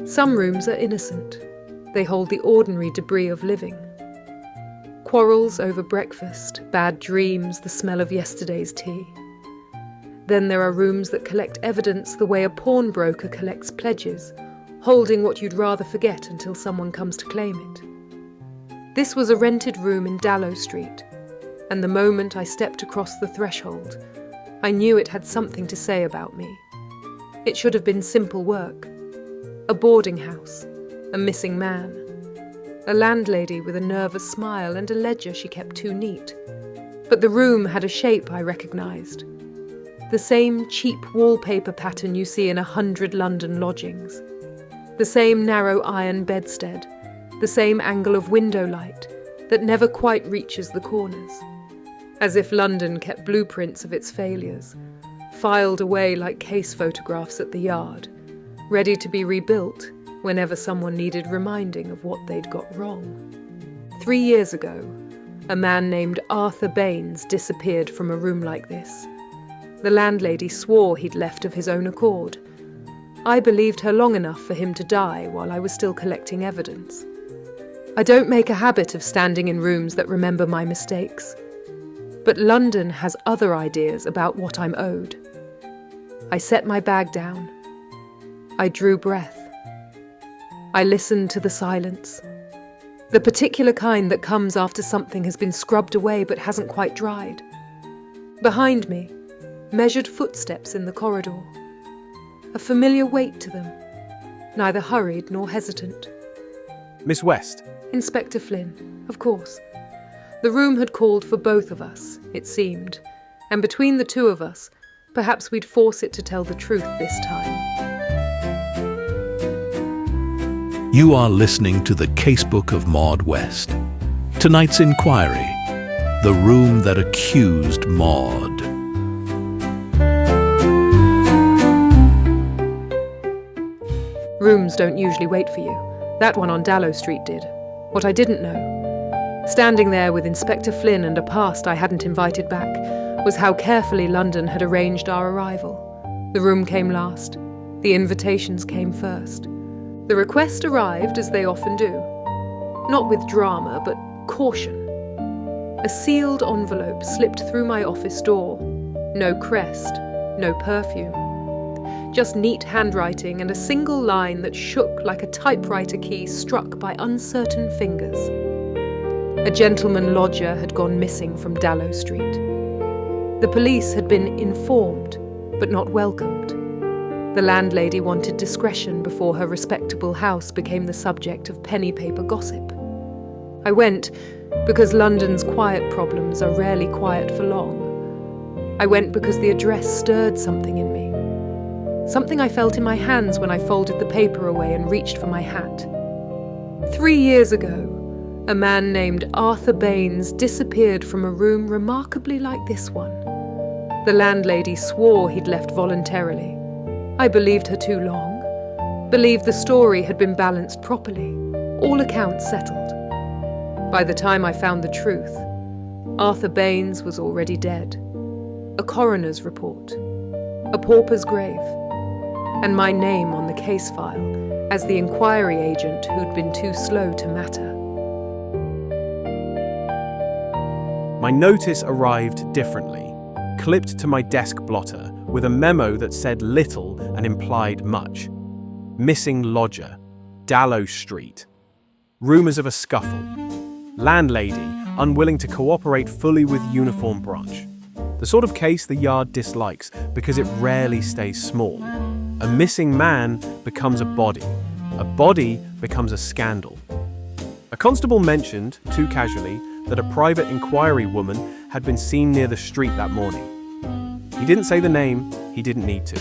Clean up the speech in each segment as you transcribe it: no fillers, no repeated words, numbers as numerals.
Some rooms are innocent. They hold the ordinary debris of living. Quarrels over breakfast, bad dreams, the smell of yesterday's tea. Then there are rooms that collect evidence the way a pawnbroker collects pledges, holding what you'd rather forget until someone comes to claim it. This was a rented room in Dallow Street, and the moment I stepped across the threshold, I knew it had something to say about me. It should have been simple work. A boarding house, a missing man, a landlady with a nervous smile and a ledger she kept too neat. But the room had a shape I recognised. The same cheap wallpaper pattern you see in 100 London lodgings. The same narrow iron bedstead, the same angle of window light that never quite reaches the corners. As if London kept blueprints of its failures, filed away like case photographs at the Yard, ready to be rebuilt whenever someone needed reminding of what they'd got wrong. 3 years ago, a man named Arthur Baines disappeared from a room like this. The landlady swore he'd left of his own accord. I believed her long enough for him to die while I was still collecting evidence. I don't make a habit of standing in rooms that remember my mistakes. But London has other ideas about what I'm owed. I set my bag down. I drew breath. I listened to the silence. The particular kind that comes after something has been scrubbed away but hasn't quite dried. Behind me, measured footsteps in the corridor. A familiar weight to them, neither hurried nor hesitant. Miss West. Inspector Flynn, of course. The room had called for both of us, it seemed, and between the two of us, perhaps we'd force it to tell the truth this time. You are listening to the Casebook of Maud West. Tonight's inquiry, the room that accused Maud. Rooms don't usually wait for you. That one on Dallow Street did. What I didn't know, standing there with Inspector Flynn and a past I hadn't invited back, was how carefully London had arranged our arrival. The room came last. The invitations came first. The request arrived as they often do. Not with drama, but caution. A sealed envelope slipped through my office door. No crest, no perfume. Just neat handwriting and a single line that shook like a typewriter key struck by uncertain fingers. A gentleman lodger had gone missing from Dallow Street. The police had been informed, but not welcomed. The landlady wanted discretion before her respectable house became the subject of penny paper gossip. I went because London's quiet problems are rarely quiet for long. I went because the address stirred something in me. Something I felt in my hands when I folded the paper away and reached for my hat. 3 years ago, a man named Arthur Baines disappeared from a room remarkably like this one. The landlady swore he'd left voluntarily. I believed her too long, believed the story had been balanced properly, all accounts settled. By the time I found the truth, Arthur Baines was already dead. A coroner's report, a pauper's grave, and my name on the case file as the inquiry agent who'd been too slow to matter. My notice arrived differently, clipped to my desk blotter with a memo that said little and implied much. Missing lodger, Dallow Street. Rumours of a scuffle. Landlady unwilling to cooperate fully with uniform branch. The sort of case the Yard dislikes because it rarely stays small. A missing man becomes a body becomes a scandal. A constable mentioned, too casually, that a private inquiry woman had been seen near the street that morning. He didn't say the name, he didn't need to.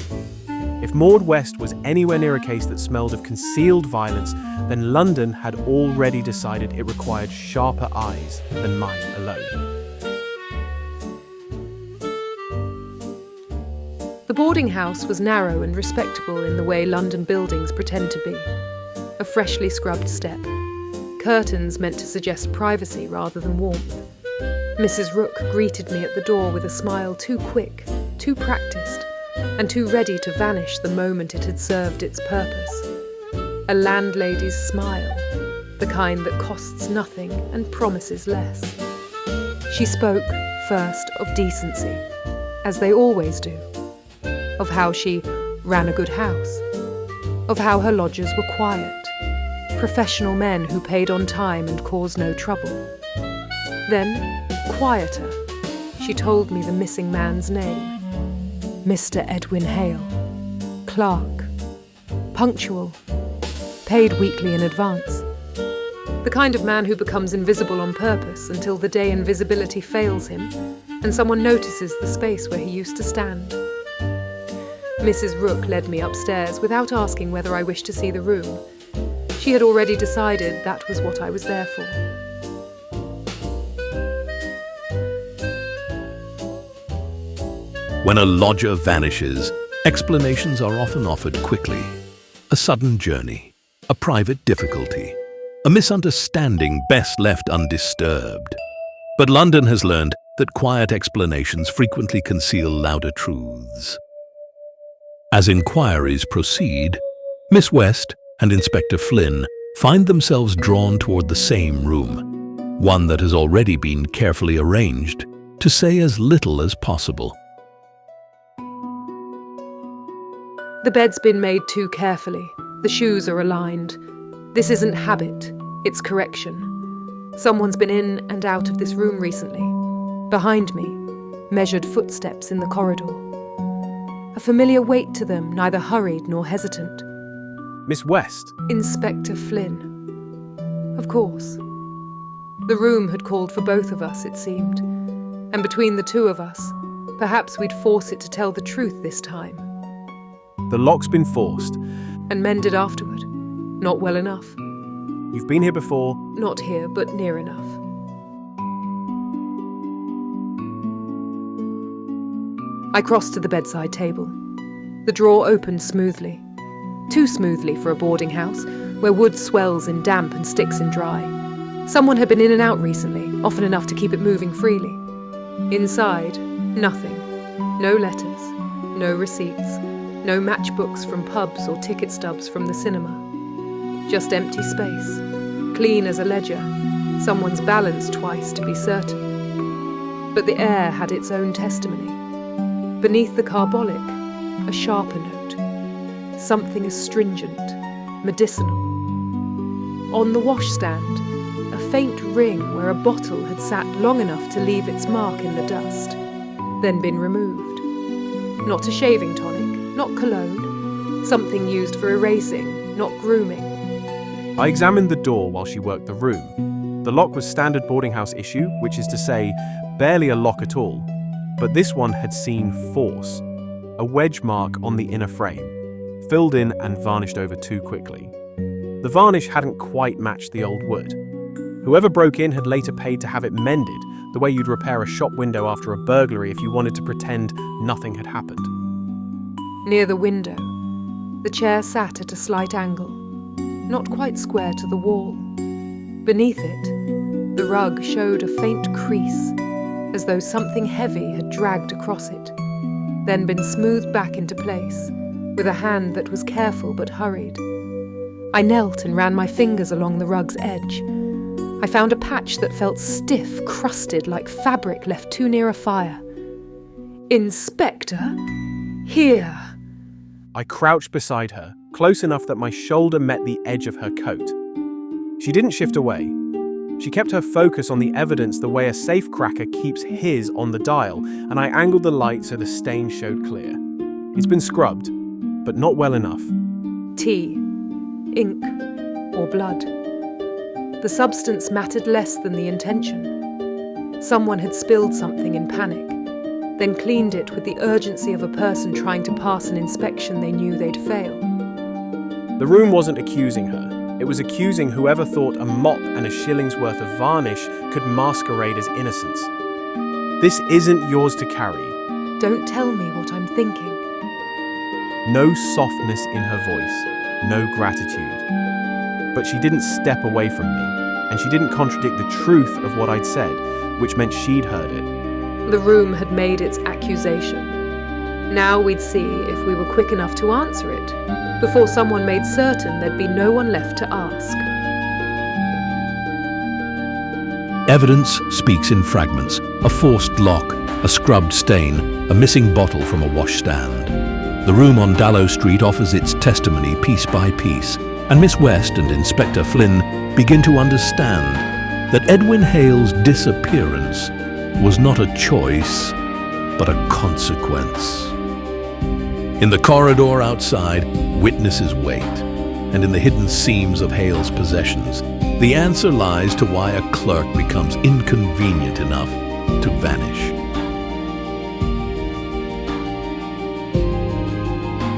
If Maud West was anywhere near a case that smelled of concealed violence, then London had already decided it required sharper eyes than mine alone. The boarding house was narrow and respectable in the way London buildings pretend to be. A freshly scrubbed step. Curtains meant to suggest privacy rather than warmth. Mrs. Rook greeted me at the door with a smile too quick, too practiced, and too ready to vanish the moment it had served its purpose. A landlady's smile, the kind that costs nothing and promises less. She spoke, first, of decency, as they always do, of how she ran a good house, of how her lodgers were quiet, professional men who paid on time and caused no trouble. Then, quieter, she told me the missing man's name. Mr. Edwin Hale, clerk, punctual, paid weekly in advance. The kind of man who becomes invisible on purpose until the day invisibility fails him and someone notices the space where he used to stand. Mrs. Rook led me upstairs without asking whether I wished to see the room. She had already decided that was what I was there for. When a lodger vanishes, explanations are often offered quickly. A sudden journey, a private difficulty, a misunderstanding best left undisturbed. But London has learned that quiet explanations frequently conceal louder truths. As inquiries proceed, Miss West and Inspector Flynn find themselves drawn toward the same room, one that has already been carefully arranged to say as little as possible. The bed's been made too carefully. The shoes are aligned. This isn't habit, it's correction. Someone's been in and out of this room recently. Behind me, measured footsteps in the corridor. A familiar weight to them, neither hurried nor hesitant. Miss West? Inspector Flynn. Of course. The room had called for both of us, it seemed. And between the two of us, perhaps we'd force it to tell the truth this time. The lock's been forced. And mended afterward. Not well enough. You've been here before? Not here, but near enough. I crossed to the bedside table. The drawer opened smoothly. Too smoothly for a boarding house, where wood swells in damp and sticks in dry. Someone had been in and out recently, often enough to keep it moving freely. Inside, nothing. No letters, no receipts, no matchbooks from pubs or ticket stubs from the cinema. Just empty space, clean as a ledger, someone's balanced twice to be certain. But the air had its own testimony. Beneath the carbolic, a sharper note, something astringent, medicinal. On the washstand, a faint ring where a bottle had sat long enough to leave its mark in the dust, then been removed. Not a shaving tonic, not cologne, something used for erasing, not grooming. I examined the door while she worked the room. The lock was standard boarding house issue, which is to say, barely a lock at all. But this one had seen force. A wedge mark on the inner frame, filled in and varnished over too quickly. The varnish hadn't quite matched the old wood. Whoever broke in had later paid to have it mended, the way you'd repair a shop window after a burglary if you wanted to pretend nothing had happened. Near the window, the chair sat at a slight angle, not quite square to the wall. Beneath it, the rug showed a faint crease, as though something heavy had dragged across it, then been smoothed back into place, with a hand that was careful but hurried. I knelt and ran my fingers along the rug's edge. I found a patch that felt stiff, crusted like fabric left too near a fire. Inspector? Here! I crouched beside her, close enough that my shoulder met the edge of her coat. She didn't shift away. She kept her focus on the evidence the way a safecracker keeps his on the dial, and I angled the light so the stain showed clear. It's been scrubbed, but not well enough. Tea, ink, or blood. The substance mattered less than the intention. Someone had spilled something in panic, then cleaned it with the urgency of a person trying to pass an inspection they knew they'd fail. The room wasn't accusing her. It was accusing whoever thought a mop and a shilling's worth of varnish could masquerade as innocence. This isn't yours to carry. Don't tell me what I'm thinking. No softness in her voice, no gratitude. But she didn't step away from me, and she didn't contradict the truth of what I'd said, which meant she'd heard it. The room had made its accusation. Now we'd see if we were quick enough to answer it, before someone made certain there'd be no one left to ask. Evidence speaks in fragments: a forced lock, a scrubbed stain, a missing bottle from a washstand. The room on Dallow Street offers its testimony piece by piece, and Miss West and Inspector Flynn begin to understand that Edwin Hale's disappearance was not a choice, but a consequence. In the corridor outside, witnesses wait, and in the hidden seams of Hale's possessions, the answer lies to why a clerk becomes inconvenient enough to vanish.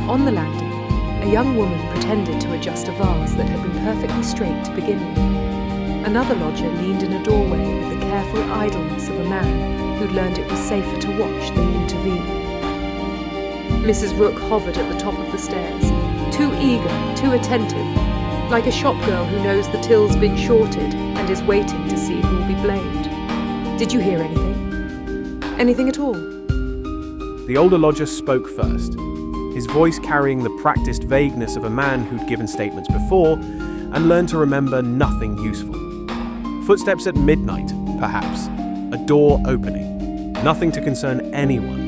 On the landing, a young woman pretended to adjust a vase that had been perfectly straight to begin with. Another lodger leaned in a doorway with the careful idleness of a man who'd learned it was safer to watch than intervene. Mrs. Rook hovered at the top of the stairs, too eager, too attentive, like a shopgirl who knows the till's been shorted and is waiting to see who'll be blamed. Did you hear anything? Anything at all? The older lodger spoke first, his voice carrying the practiced vagueness of a man who'd given statements before and learned to remember nothing useful. Footsteps at midnight, perhaps. A door opening. Nothing to concern anyone.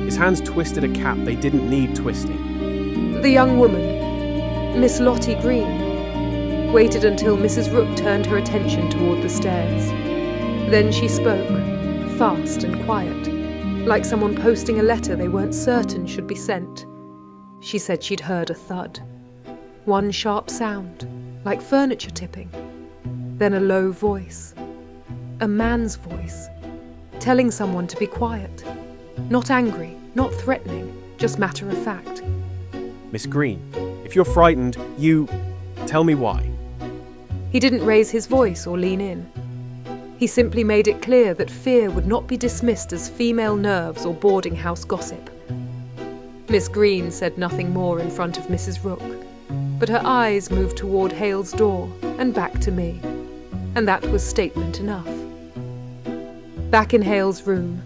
His hands twisted a cap they didn't need twisting. The young woman, Miss Lotty Green, waited until Mrs. Rook turned her attention toward the stairs. Then she spoke, fast and quiet, like someone posting a letter they weren't certain should be sent. She said she'd heard a thud. One sharp sound, like furniture tipping. Then a low voice. A man's voice, telling someone to be quiet. Not angry, not threatening, just matter of fact. Miss Green, if you're frightened, tell me why. He didn't raise his voice or lean in. He simply made it clear that fear would not be dismissed as female nerves or boarding house gossip. Miss Green said nothing more in front of Mrs. Rook, but her eyes moved toward Hale's door and back to me, and that was statement enough. Back in Hale's room,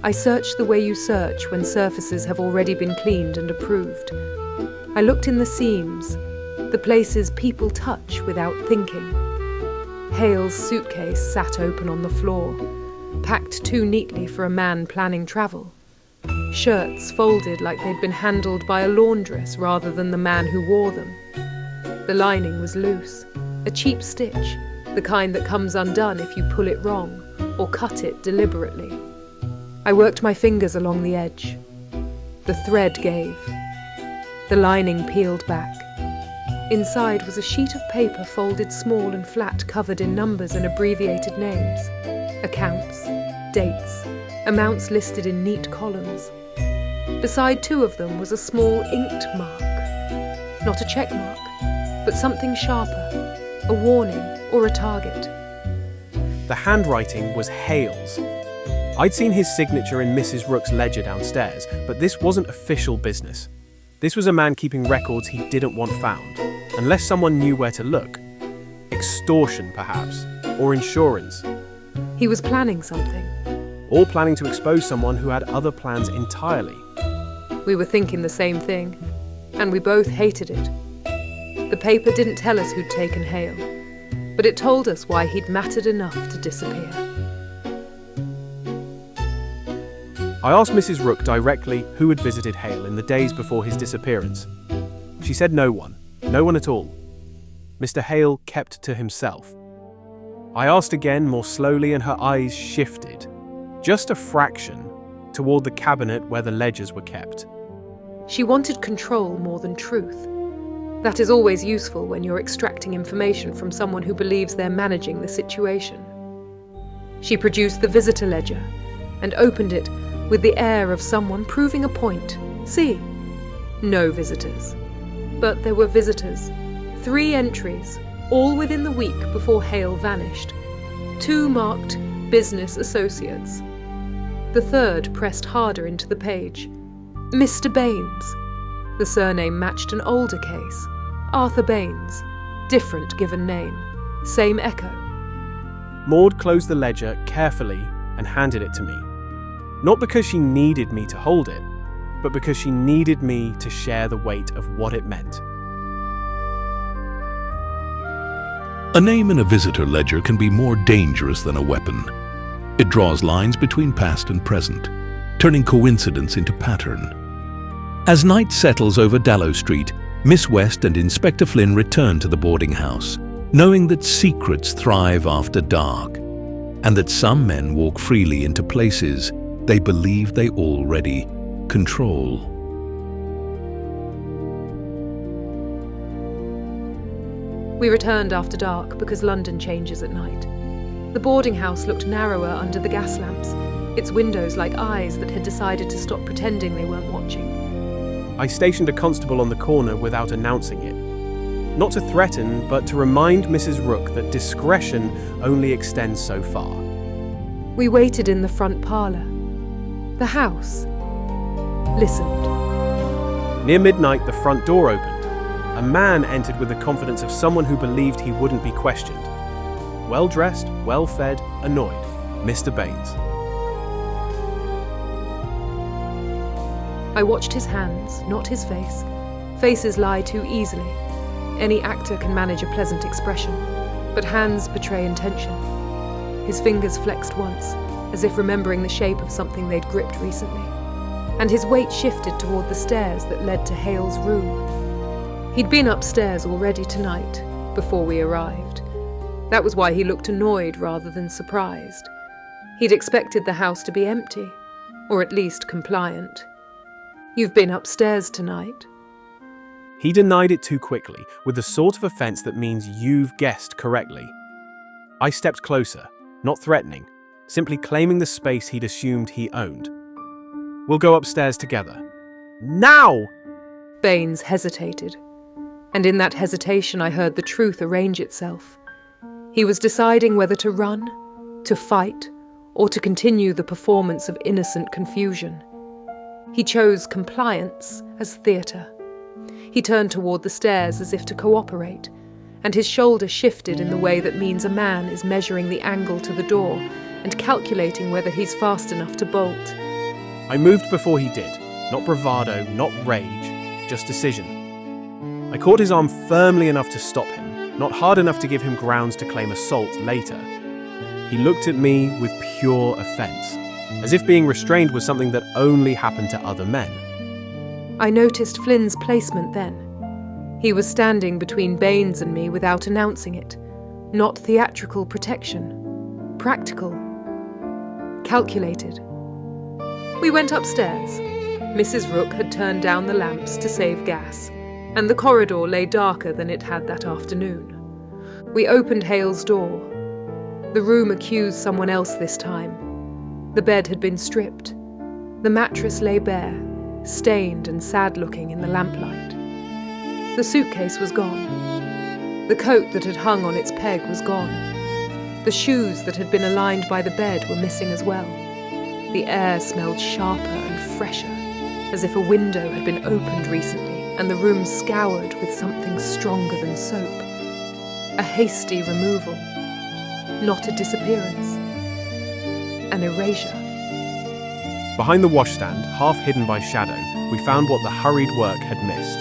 I searched the way you search when surfaces have already been cleaned and approved. I looked in the seams, the places people touch without thinking. Hale's suitcase sat open on the floor, packed too neatly for a man planning travel. Shirts folded like they'd been handled by a laundress rather than the man who wore them. The lining was loose, a cheap stitch, the kind that comes undone if you pull it wrong or cut it deliberately. I worked my fingers along the edge. The thread gave. The lining peeled back. Inside was a sheet of paper folded small and flat, covered in numbers and abbreviated names, accounts, dates, amounts listed in neat columns. Beside two of them was a small inked mark. Not a check mark, but something sharper, a warning or a target. The handwriting was Hale's. I'd seen his signature in Mrs. Rook's ledger downstairs, but this wasn't official business. This was a man keeping records he didn't want found, unless someone knew where to look. Extortion, perhaps, or insurance. He was planning something. Or planning to expose someone who had other plans entirely. We were thinking the same thing, and we both hated it. The paper didn't tell us who'd taken Hale, but it told us why he'd mattered enough to disappear. I asked Mrs. Rook directly who had visited Hale in the days before his disappearance. She said no one at all. Mr. Hale kept to himself. I asked again more slowly and her eyes shifted, just a fraction, toward the cabinet where the ledgers were kept. She wanted control more than truth. That is always useful when you're extracting information from someone who believes they're managing the situation. She produced the visitor ledger and opened it with the air of someone proving a point. See, no visitors. But there were visitors. 3 entries, all within the week before Hale vanished. 2 marked business associates. The third pressed harder into the page. Mr. Baines. The surname matched an older case. Arthur Baines. Different given name. Same echo. Maud closed the ledger carefully and handed it to me. Not because she needed me to hold it, but because she needed me to share the weight of what it meant. A name in a visitor ledger can be more dangerous than a weapon. It draws lines between past and present, turning coincidence into pattern. As night settles over Dallow Street, Miss West and Inspector Flynn return to the boarding house, knowing that secrets thrive after dark, and that some men walk freely into places they believe they already control. We returned after dark because London changes at night. The boarding house looked narrower under the gas lamps, its windows like eyes that had decided to stop pretending they weren't watching. I stationed a constable on the corner without announcing it. Not to threaten, but to remind Mrs. Rook that discretion only extends so far. We waited in the front parlour. The house listened. Near midnight, the front door opened. A man entered with the confidence of someone who believed he wouldn't be questioned. Well-dressed, well-fed, annoyed. Mr. Baines. I watched his hands, not his face. Faces lie too easily. Any actor can manage a pleasant expression, but hands betray intention. His fingers flexed once, as if remembering the shape of something they'd gripped recently, and his weight shifted toward the stairs that led to Hale's room. He'd been upstairs already tonight, before we arrived. That was why he looked annoyed rather than surprised. He'd expected the house to be empty, or at least compliant. "You've been upstairs tonight?" He denied it too quickly, with the sort of offence that means you've guessed correctly. I stepped closer, not threatening, simply claiming the space he'd assumed he owned. "We'll go upstairs together." "Now!" Baines hesitated, and in that hesitation I heard the truth arrange itself. He was deciding whether to run, to fight, or to continue the performance of innocent confusion. He chose compliance as theatre. He turned toward the stairs as if to cooperate, and his shoulder shifted in the way that means a man is measuring the angle to the door and calculating whether he's fast enough to bolt. I moved before he did. Not bravado, not rage, just decision. I caught his arm firmly enough to stop him, not hard enough to give him grounds to claim assault later. He looked at me with pure offence, as if being restrained was something that only happened to other men. I noticed Flynn's placement then. He was standing between Baines and me without announcing it. Not theatrical protection. Practical. Calculated. We went upstairs. Mrs. Rook had turned down the lamps to save gas, and the corridor lay darker than it had that afternoon. We opened Hale's door. The room accused someone else this time. The bed had been stripped. The mattress lay bare, stained and sad-looking in the lamplight. The suitcase was gone. The coat that had hung on its peg was gone. The shoes that had been aligned by the bed were missing as well. The air smelled sharper and fresher, as if a window had been opened recently and the room scoured with something stronger than soap. A hasty removal, not a disappearance. An erasure. Behind the washstand, half hidden by shadow, we found what the hurried work had missed.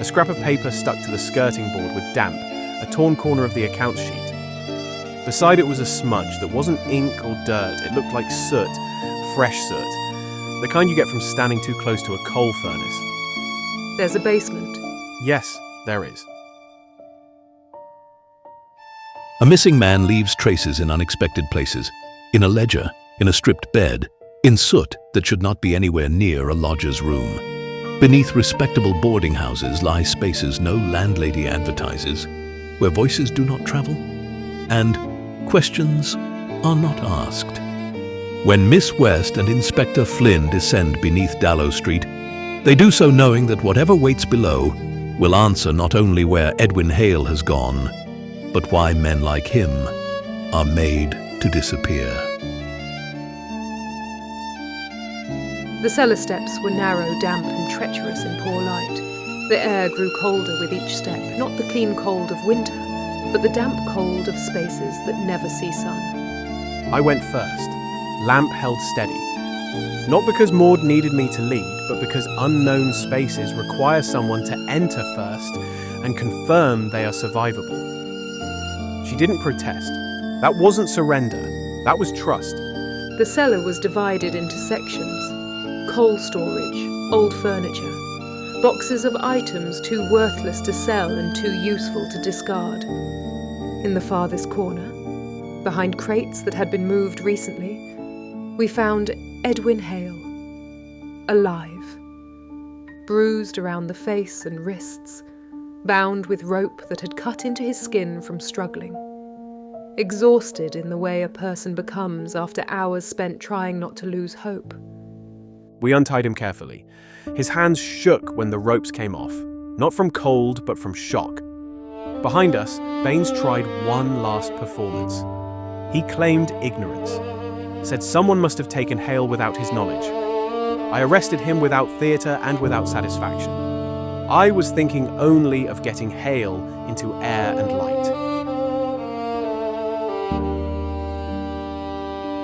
A scrap of paper stuck to the skirting board with damp, a torn corner of the accounts sheet. Beside it was a smudge that wasn't ink or dirt, it looked like soot, fresh soot, the kind you get from standing too close to a coal furnace. There's a basement. Yes, there is. A missing man leaves traces in unexpected places, in a ledger, in a stripped bed, in soot that should not be anywhere near a lodger's room. Beneath respectable boarding houses lie spaces no landlady advertises, where voices do not travel, and questions are not asked. When Miss West and Inspector Flynn descend beneath Dallow Street, they do so knowing that whatever waits below will answer not only where Edwin Hale has gone, but why men like him are made to disappear. The cellar steps were narrow, damp and treacherous in poor light. The air grew colder with each step, not the clean cold of winter, but the damp cold of spaces that never see sun. I went first, lamp held steady, Not because Maud needed me to lead, but because unknown spaces require someone to enter first and confirm they are survivable. She didn't protest. That wasn't surrender. That was trust. The cellar was divided into sections: coal storage, old furniture, boxes of items too worthless to sell and too useful to discard. In the farthest corner, behind crates that had been moved recently, we found Edwin Hale, alive, bruised around the face and wrists, bound with rope that had cut into his skin from struggling, exhausted in the way a person becomes after hours spent trying not to lose hope. We untied him carefully. His hands shook when the ropes came off, not from cold, but from shock. Behind us, Baines tried one last performance. He claimed ignorance, said someone must have taken Hale without his knowledge. I arrested him without theatre and without satisfaction. I was thinking only of getting Hale into air and light.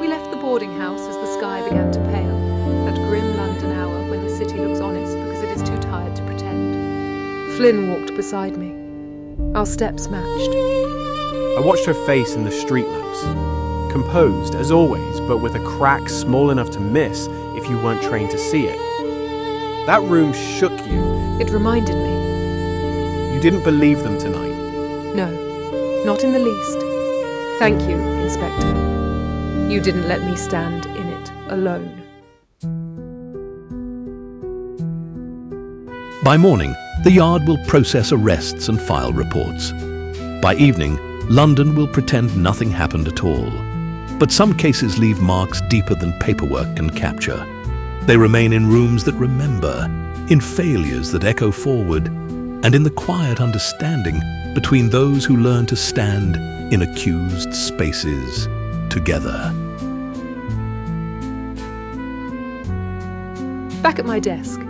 We left the boarding house as the sky began to pale, that grim London hour when the city looks honest because it is too tired to pretend. Flynn walked beside me. Our steps matched. I watched her face in the street lamps, composed as always, but with a crack small enough to miss if you weren't trained to see it. That room shook you. It reminded me. You didn't believe them tonight. No, not in the least. Thank you, Inspector. You didn't let me stand in it alone. By morning, the yard will process arrests and file reports. By evening, London will pretend nothing happened at all. But some cases leave marks deeper than paperwork can capture. They remain in rooms that remember, in failures that echo forward, and in the quiet understanding between those who learn to stand in accused spaces together. Back at my desk,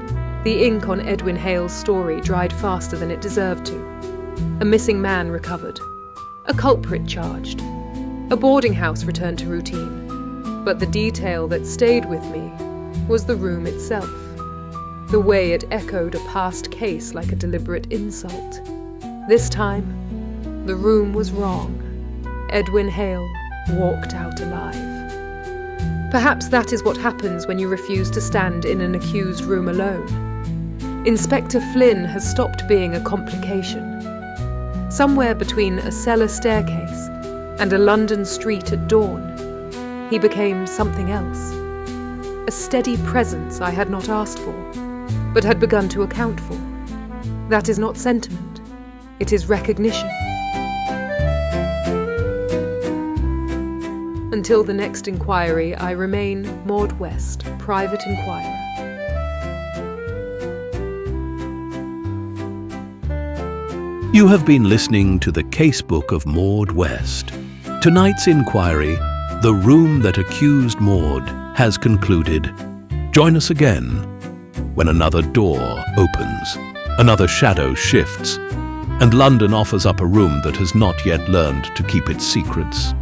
the ink on Edwin Hale's story dried faster than it deserved to. A missing man recovered. A culprit charged. A boarding house returned to routine. But the detail that stayed with me was the room itself. The way it echoed a past case like a deliberate insult. This time, the room was wrong. Edwin Hale walked out alive. Perhaps that is what happens when you refuse to stand in an accused room alone. Inspector Flynn has stopped being a complication. Somewhere between a cellar staircase and a London street at dawn, he became something else. A steady presence I had not asked for, but had begun to account for. That is not sentiment, it is recognition. Until the next inquiry, I remain Maud West, Private Inquirer. You have been listening to the Casebook of Maud West. Tonight's inquiry, The Room That Accused Maud, has concluded. Join us again when another door opens, another shadow shifts, and London offers up a room that has not yet learned to keep its secrets.